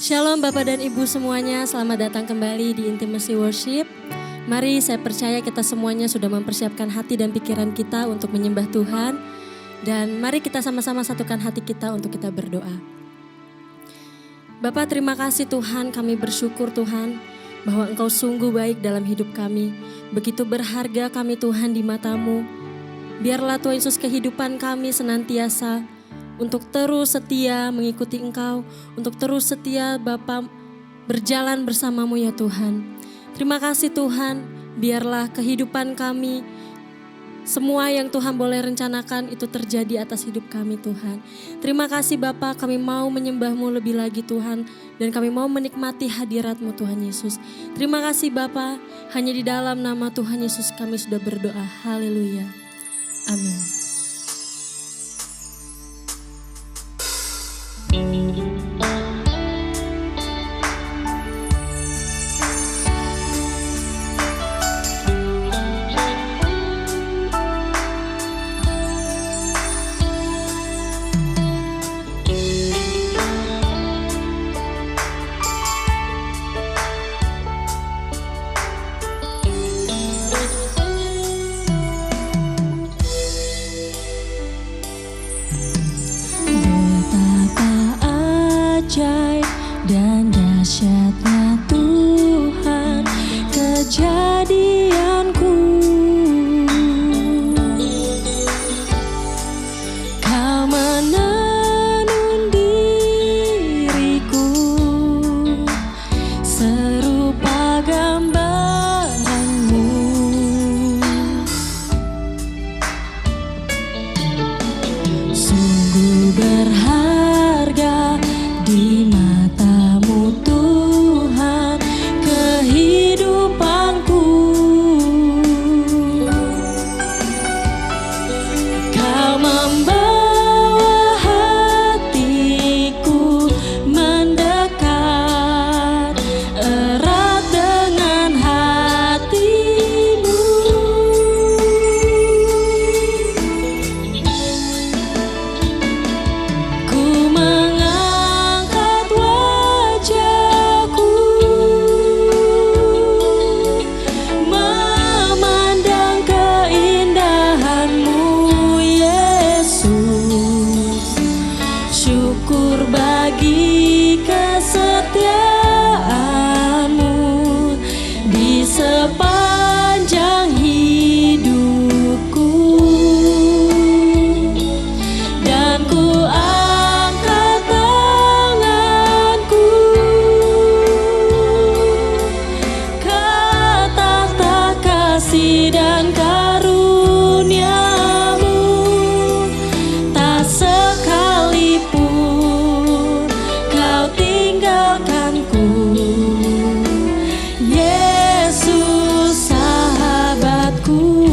Shalom Bapak dan Ibu semuanya, selamat datang kembali di Intimacy Worship. Mari, saya percaya kita semuanya sudah mempersiapkan hati dan pikiran kita untuk menyembah Tuhan. Dan mari kita sama-sama satukan hati kita untuk kita berdoa. Bapak, terima kasih Tuhan, kami bersyukur Tuhan bahwa Engkau sungguh baik dalam hidup kami. Begitu berharga kami Tuhan di mata-Mu. Biarlah Tuhan Yesus kehidupan kami senantiasa untuk terus setia mengikuti Engkau, untuk terus setia Bapa berjalan bersama-Mu ya Tuhan. Terima kasih Tuhan, biarlah kehidupan kami, semua yang Tuhan boleh rencanakan itu terjadi atas hidup kami Tuhan. Terima kasih Bapa, kami mau menyembah-Mu lebih lagi Tuhan, dan kami mau menikmati hadirat-Mu Tuhan Yesus. Terima kasih Bapa, hanya di dalam nama Tuhan Yesus kami sudah berdoa. Haleluya. Amin. Dan dahsyatnya Tuhan kejadianku, Kau menenun diriku serupa gambaran-Mu. Sungguh berharga di mata-Mu Tuhan kehidupanku. Kau membawa hatiku mendekat erat dengan hati-Mu. Ku memandang keindahan-Mu Yesus, syukur bagi kesetiaan-Mu di sepanjang hidupku. Dan ku angkat tanganku, kata kasih dan karunia-Mu, tak sekalipun Kau tinggalkanku. Yesus sahabatku,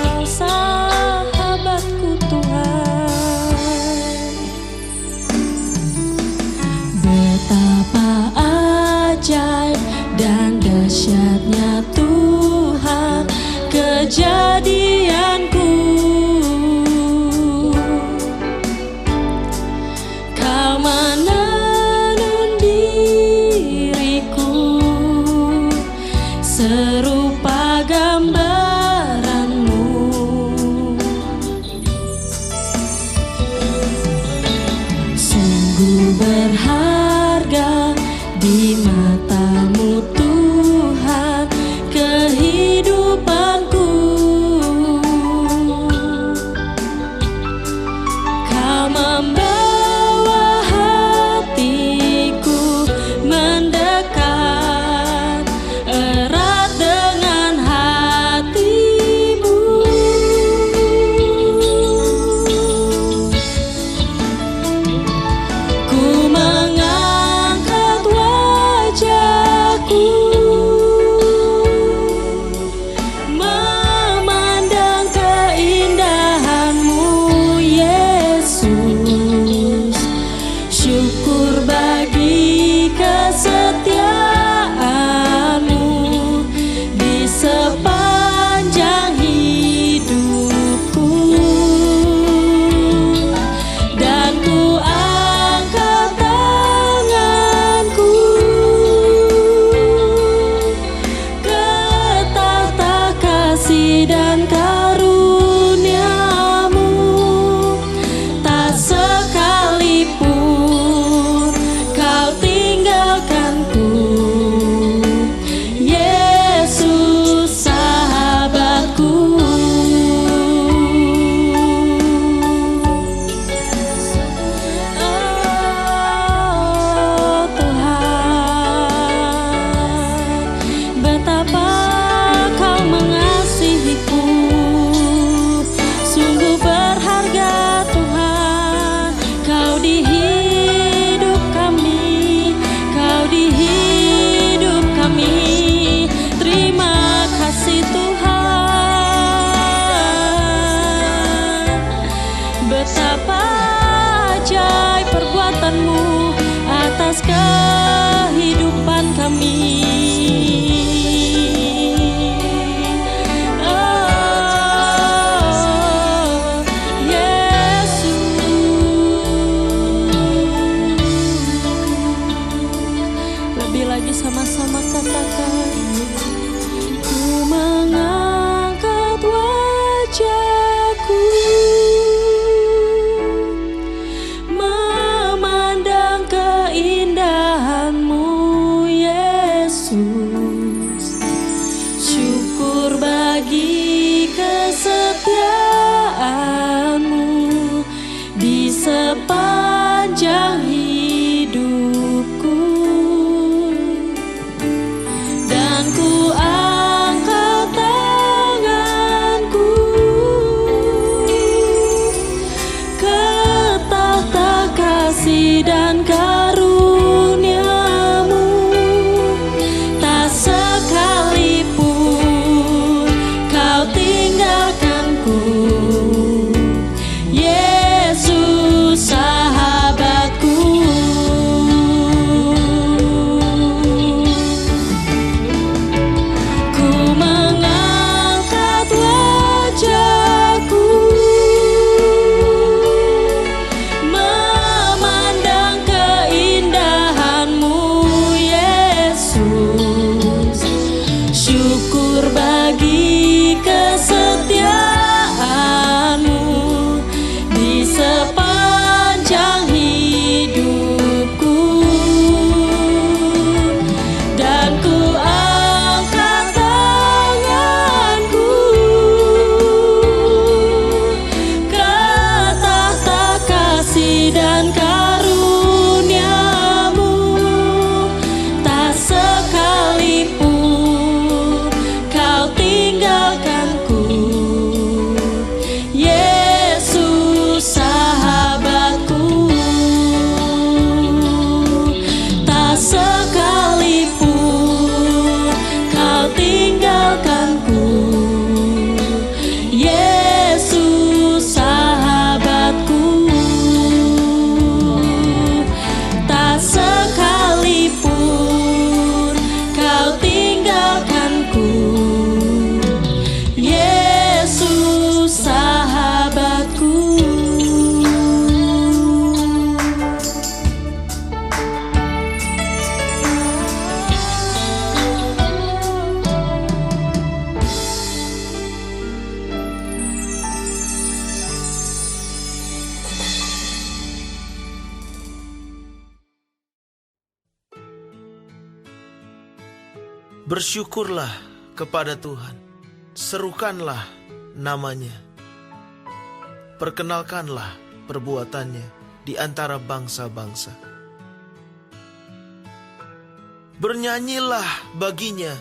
Kau sahabatku Tuhan. Betapa ajaib dan dahsyatnya Tuhan kejadianku. Kau menenun diriku serupa gambaran-Mu. Sungguh berharga di mata-Mu Tuhan kehidupanku. Mari sama-sama katakan. Ku mengangkat wajahku, memandang keindahan-Mu Yesus. Syukur bagi kesetiaan-Mu di sepanjang hidupku. Dan ku angkat tanganku ke tahta kasih dan karunia-Mu. Tak sekalipun Kau tinggalkanku, Yesus sahabatku. Ku mengangkat wajahku, memandang keindahan-Mu Yesus. Syukur bagi kesetiaan-Mu di sepanjang hidupku. Dan ku angkat tanganku ke tahta kasih dan karunia-Mu. Tak sekalipun Kau tinggalkanku, Yesus sahabatku. Tak sekalipun Kau tinggalkanku, Yesus sahabatku. Tak sekalipun Kau tinggalkanku, Yesus sahabatku. Bersyukurlah kepada Tuhan, serukanlah nama-Nya, perkenalkanlah perbuatannya di antara bangsa-bangsa. Bernyanyilah baginya,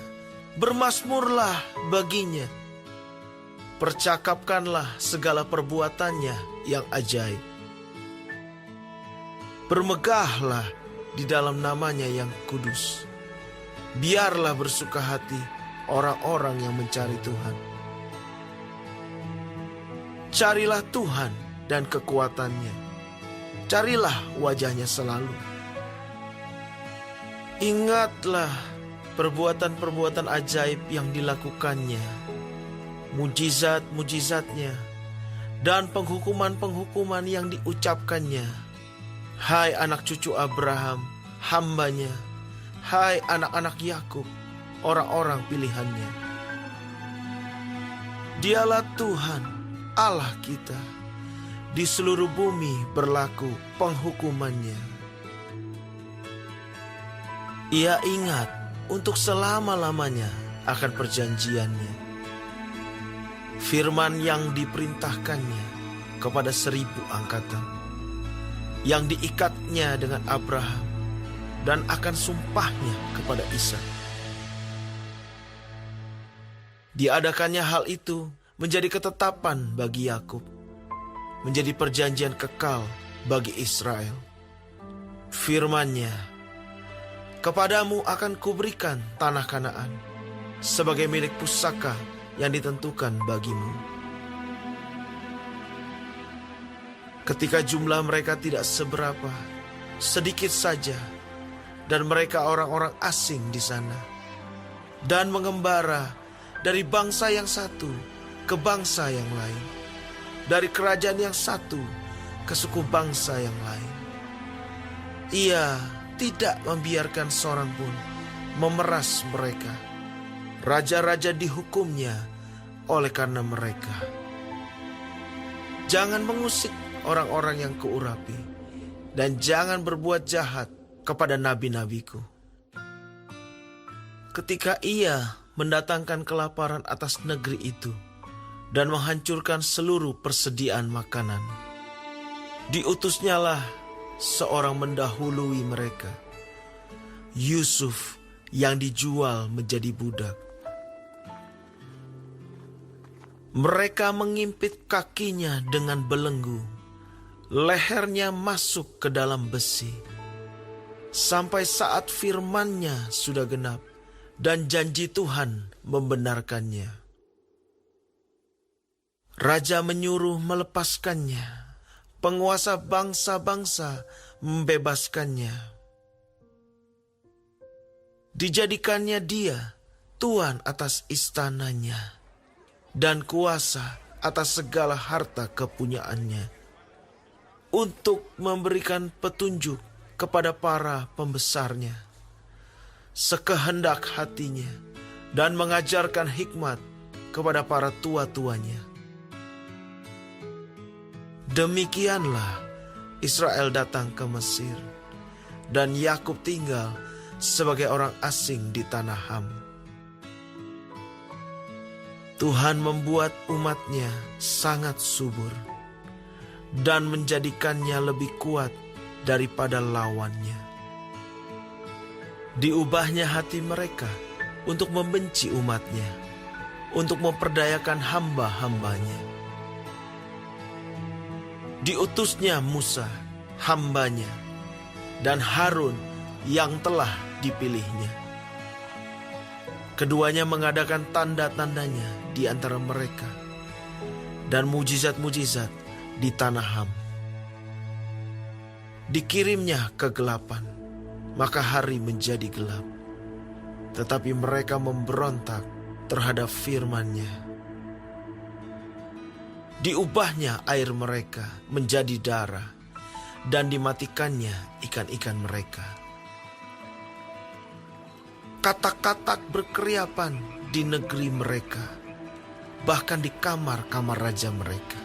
bermazmurlah baginya, percakapkanlah segala perbuatannya yang ajaib. Bermegahlah di dalam nama-Nya yang kudus. Biarlah bersuka hati orang-orang yang mencari Tuhan. Carilah Tuhan dan kekuatan-Nya. Carilah wajah-Nya selalu. Ingatlah perbuatan-perbuatan ajaib yang dilakukan-Nya, mujizat-mujizat-Nya, dan penghukuman-penghukuman yang diucapkan-Nya. Hai anak cucu Abraham, hamba-Nya. Hai anak-anak Yakub, orang-orang pilihan-Nya. Dialah Tuhan, Allah kita. Di seluruh bumi berlaku penghukuman-Nya. Ia ingat untuk selama-lamanya akan perjanjian-Nya. Firman yang diperintahkan-Nya kepada 1000 angkatan, yang diikat-Nya dengan Abraham, dan akan sumpah-Nya kepada Ishak. Diadakannya hal itu menjadi ketetapan bagi Yakub, menjadi perjanjian kekal bagi Israel. Firman-Nya, kepadamu akan kuberikan tanah Kanaan sebagai milik pusaka yang ditentukan bagimu. Ketika jumlah mereka tidak seberapa, sedikit saja, dan mereka orang-orang asing di sana, dan mengembara dari bangsa yang satu ke bangsa yang lain, dari kerajaan yang satu ke suku bangsa yang lain. Ia tidak membiarkan seorang pun memeras mereka. Raja-raja dihukumnya oleh karena mereka. Jangan mengusik orang-orang yang kuurapi, dan jangan berbuat jahat kepada nabi-nabiku. Ketika ia mendatangkan kelaparan atas negeri itu dan menghancurkan seluruh persediaan makanan, diutusnyalah seorang mendahului mereka, Yusuf yang dijual menjadi budak. Mereka mengimpit kakinya dengan belenggu, lehernya masuk ke dalam besi, sampai saat firman-Nya sudah genap dan janji Tuhan membenarkannya. Raja menyuruh melepaskannya, penguasa bangsa-bangsa membebaskannya. Dijadikannya dia tuan atas istananya dan kuasa atas segala harta kepunyaannya, untuk memberikan petunjuk kepada para pembesarnya sekehendak hatinya, dan mengajarkan hikmat kepada para tua-tuanya. Demikianlah Israel datang ke Mesir, dan Yakub tinggal sebagai orang asing di tanah Ham. Tuhan membuat umat-Nya sangat subur dan menjadikannya lebih kuat daripada lawannya. Diubahnya hati mereka untuk membenci umat-Nya, untuk memperdayakan hamba-hambanya. Diutusnya Musa, hambanya, dan Harun yang telah dipilihnya. Keduanya mengadakan tanda-tandanya di antara mereka dan mujizat-mujizat di tanah Ham. Dikirimnya kegelapan, maka hari menjadi gelap. Tetapi mereka memberontak terhadap firman-Nya. Diubahnya air mereka menjadi darah, dan dimatikannya ikan-ikan mereka. Katak-katak berkeriapan di negeri mereka, bahkan di kamar-kamar raja mereka.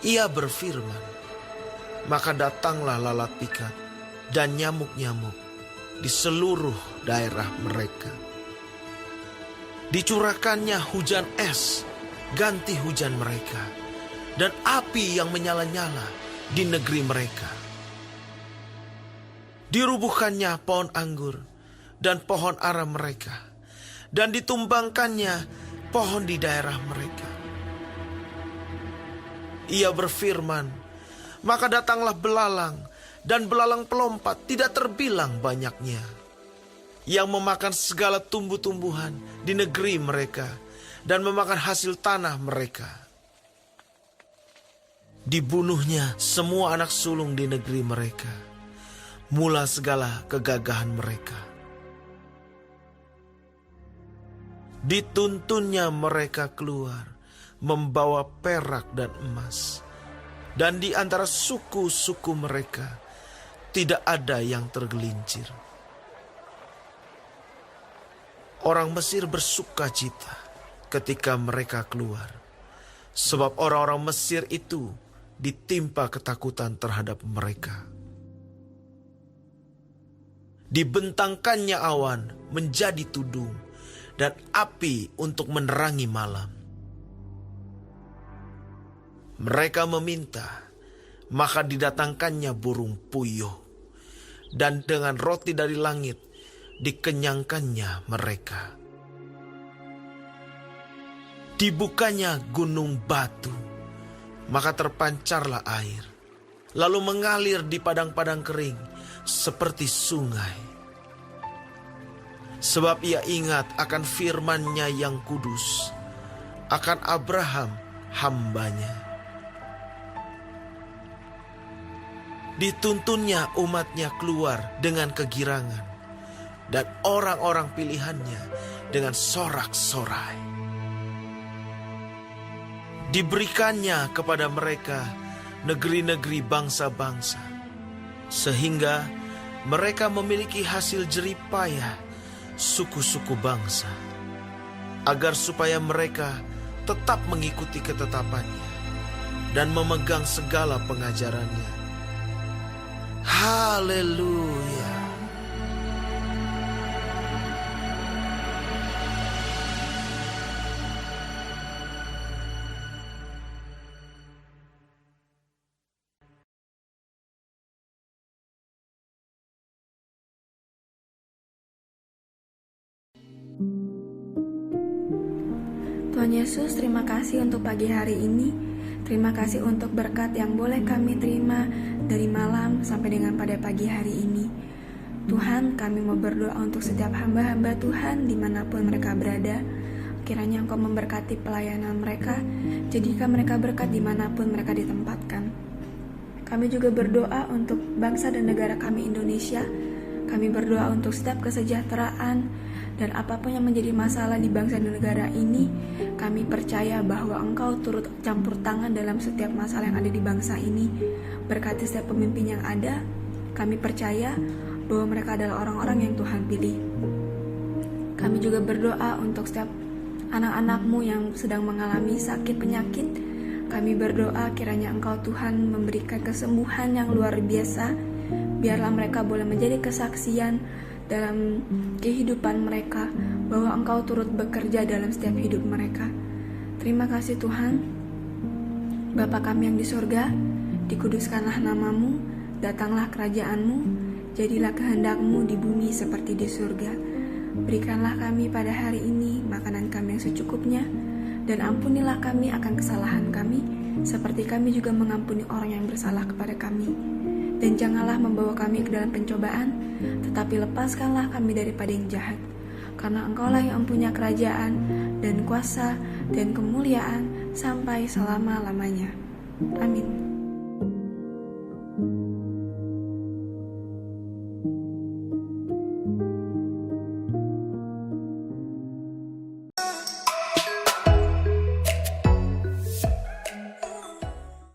Ia berfirman, maka datanglah lalat pikat dan nyamuk-nyamuk di seluruh daerah mereka. Dicurahkannya hujan es ganti hujan mereka, dan api yang menyala-nyala di negeri mereka. Dirubuhkannya pohon anggur dan pohon ara mereka, dan ditumbangkannya pohon di daerah mereka. Ia berfirman, maka datanglah belalang, dan belalang pelompat tidak terbilang banyaknya, yang memakan segala tumbuh-tumbuhan di negeri mereka, dan memakan hasil tanah mereka. Dibunuhnya semua anak sulung di negeri mereka, mula segala kegagahan mereka. Dituntunnya mereka keluar, membawa perak dan emas, dan di antara suku-suku mereka tidak ada yang tergelincir. Orang Mesir bersuka cita ketika mereka keluar, sebab orang-orang Mesir itu ditimpa ketakutan terhadap mereka. Dibentangkannya awan menjadi tudung, dan api untuk menerangi malam. Mereka meminta, maka didatangkannya burung puyuh, dan dengan roti dari langit dikenyangkannya mereka. Dibukanya gunung batu, maka terpancarlah air, lalu mengalir di padang-padang kering seperti sungai. Sebab ia ingat akan firman-Nya yang kudus, akan Abraham hambanya. Dituntunnya umat-Nya keluar dengan kegirangan, dan orang-orang pilihan-Nya dengan sorak-sorai. Diberikannya kepada mereka negeri-negeri bangsa-bangsa, sehingga mereka memiliki hasil jerih payah suku-suku bangsa, agar supaya mereka tetap mengikuti ketetapannya dan memegang segala pengajarannya. Haleluya. Tuhan Yesus, terima kasih untuk pagi hari ini. Terima kasih untuk berkat yang boleh kami terima dari malam sampai dengan pada pagi hari ini. Tuhan, kami mau berdoa untuk setiap hamba-hamba Tuhan dimanapun mereka berada. Kiranya Engkau memberkati pelayanan mereka, jadikan mereka berkat dimanapun mereka ditempatkan. Kami juga berdoa untuk bangsa dan negara kami Indonesia. Kami berdoa untuk setiap kesejahteraan dan apapun yang menjadi masalah di bangsa dan negara ini, kami percaya bahwa Engkau turut campur tangan dalam setiap masalah yang ada di bangsa ini. Berkati setiap pemimpin yang ada, kami percaya bahwa mereka adalah orang-orang yang Tuhan pilih. Kami juga berdoa untuk setiap anak-anak-Mu yang sedang mengalami sakit penyakit. Kami berdoa kiranya Engkau Tuhan memberikan kesembuhan yang luar biasa. Biarlah mereka boleh menjadi kesaksian dalam kehidupan mereka bahwa Engkau turut bekerja dalam setiap hidup mereka. Terima kasih Tuhan. Bapa kami yang di surga, dikuduskanlah nama-Mu, datanglah kerajaan-Mu, jadilah kehendak-Mu di bumi seperti di surga. Berikanlah kami pada hari ini makanan kami yang secukupnya, dan ampunilah kami akan kesalahan kami, seperti kami juga mengampuni orang yang bersalah kepada kami. Dan janganlah membawa kami ke dalam pencobaan, tetapi lepaskanlah kami daripada yang jahat. Karena Engkaulah yang mempunyai kerajaan dan kuasa dan kemuliaan sampai selama-lamanya. Amin.